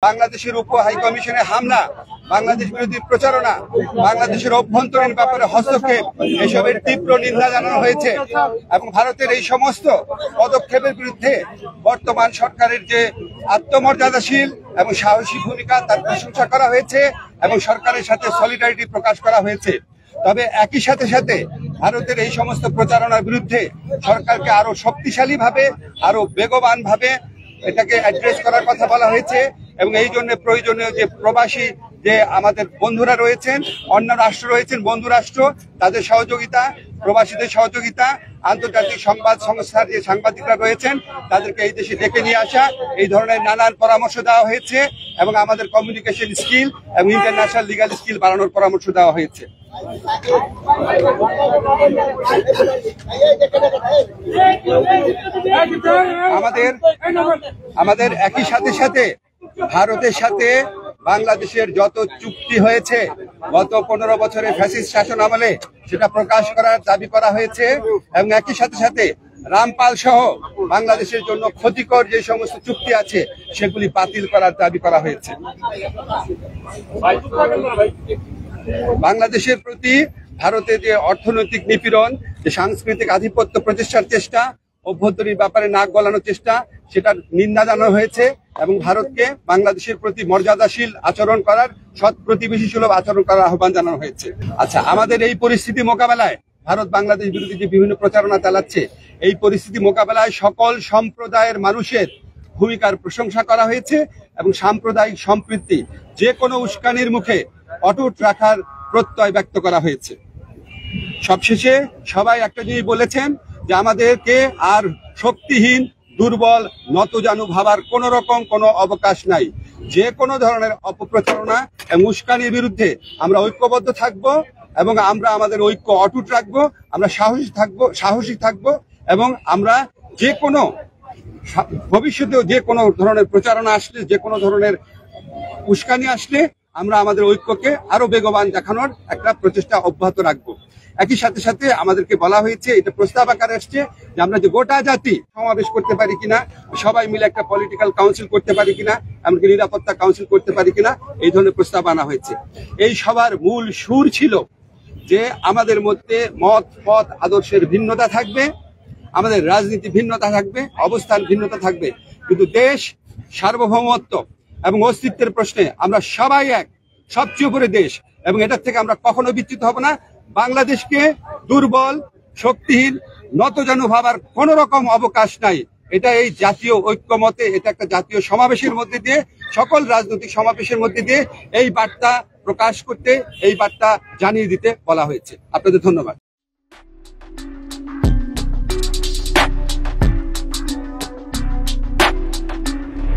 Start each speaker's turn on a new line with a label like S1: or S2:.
S1: বাংলাদেশের উপ হাইকমিশনে হামলা, বাংলাদেশ বিরোধী প্রচারণা, বাংলাদেশের অভ্যন্তরীণ ব্যাপারে হস্তক্ষেপ, এসবের তীব্র নিন্দা জানানো হয়েছে এবং ভারতের এই সমস্ত পদক্ষেপের বিরুদ্ধে বর্তমান সরকারের যে আত্মমর্যাদাশীল এবং সাহসী ভূমিকা তার প্রশংসা করা হয়েছে এবং সরকারের সাথে সলিডারিটি প্রকাশ করা হয়েছে। তবে একই সাথে সাথে ভারতের এই সমস্ত প্রচারণার বিরুদ্ধে সরকারকে আরো শক্তিশালী ভাবে, আরো বেগবান ভাবে এটাকে অ্যাড্রেস করার কথা বলা হয়েছে এবং এই জন্য প্রয়োজনীয় যে প্রবাসী যে আমাদের বন্ধুরা রয়েছেন, অন্য রাষ্ট্র রয়েছেন, বন্ধু রাষ্ট্র, তাদের সহযোগিতা, প্রবাসীদের সহযোগিতা, আন্তর্জাতিক সংবাদ সংস্থার যে সাংবাদিকরা রয়েছেন তাদেরকে এই দেশে ডেকে নিয়ে আসা, এই ধরনের নানান পরামর্শ দেওয়া হয়েছে এবং আমাদের কমিউনিকেশন স্কিল এবং ইন্টারন্যাশনাল লিগাল স্কিল বাড়ানোর পরামর্শ দেওয়া হয়েছে। আমাদের একই সাথে সাথে ভারতের সাথে বাংলাদেশের যত চুক্তি হয়েছে গত 15 বছরের ফ্যাসিস্ট শাসন আমলে সেটা প্রকাশ করার দাবি করা হয়েছে এবং একই সাথে সাথে রামপাল সহ বাংলাদেশের জন্য ক্ষতিকর যে সমস্ত চুক্তি আছে সেগুলি বাতিল করার দাবি করা হয়েছে। বাংলাদেশের প্রতি ভারতের যে অর্থনৈতিক নিপীড়ন, যে সাংস্কৃতিক আধিপত্য প্রতিষ্ঠার চেষ্টা, অভ্যন্তরীণ ব্যাপারে নাক গলানোর চেষ্টা, সেটার নিন্দা জানানো হয়েছে এবং ভারতকে বাংলাদেশের প্রতি মর্যাদাশীল আচরণ করার, সৎ প্রতিবেশী সুলভ আচরণ করার আহ্বান জানানো হয়েছে। আচ্ছা, আমাদের এই পরিস্থিতি মোকাবেলায় ভারত বাংলাদেশ বিরোধী যে বিভিন্ন প্রচারণা চালাচ্ছে, এই পরিস্থিতি মোকাবেলায় সকল সম্প্রদায়ের মানুষের ভূমিকার প্রশংসা করা হয়েছে এবং সাম্প্রদায়িক সম্প্রীতি যে কোনো উস্কানির মুখে অটুট রাখার প্রত্যয় ব্যক্ত করা হয়েছে। সবশেষে সবাই একটা জিনিস বলেছেন যে আমাদেরকে আর শক্তিহীন, দুর্বল, নতজানু ভাবার কোন রকম কোনো অবকাশ নাই। যে কোনো ধরনের অপপ্রচারণা এবং উস্কানির বিরুদ্ধে আমরা ঐক্যবদ্ধ থাকব এবং আমরা আমাদের ঐক্য অটুট রাখবো, আমরা সাহসী থাকবো এবং আমরা যে কোনো ভবিষ্যতেও যে কোনো ধরনের প্রচারণা আসলে, যে কোনো ধরনের উস্কানি আসলে আমরা আমাদের ঐক্যকে আরো বেগবান দেখানোর একটা প্রচেষ্টা অব্যাহত রাখবো। একই সাথে সাথে আমাদেরকে বলা হয়েছে, এটা প্রস্তাব আকারে আসছে যে আমরা যে গোটা জাতি সমাবেশ করতে পারি কিনা, সবাই মিলে একটা পলিটিক্যাল কাউন্সিল করতে পারি কিনা, এমনকি নিরাপত্তা কাউন্সিল করতে পারি কিনা, এই ধরনের প্রস্তাব আনা হয়েছে। এই সবার মূল সুর ছিল যে আমাদের মধ্যে মত, পথ, আদর্শের ভিন্নতা থাকবে, আমাদের রাজনীতি ভিন্নতা থাকবে, অবস্থান ভিন্নতা থাকবে, কিন্তু দেশ সার্বভৌমত্ব এবং অস্তিত্বের প্রশ্নে আমরা সবাই এক, সবচেয়ে উপরে দেশ এবং এটার থেকে আমরা কখনো বিচ্যুত হব না। বাংলাদেশকে দুর্বল, শক্তিহীন, নতজানু ভাবার কোন রকম অবকাশ নাই। এটা এই জাতীয় ঐক্যমতে, এটা একটা জাতীয় সমাবেশের মধ্যে দিয়ে, সকল রাজনৈতিক সমাবেশের মধ্যে দিয়ে এই বার্তা প্রকাশ করতে, এই বার্তা জানিয়ে দিতে বলা হয়েছে। আপনাদের ধন্যবাদ।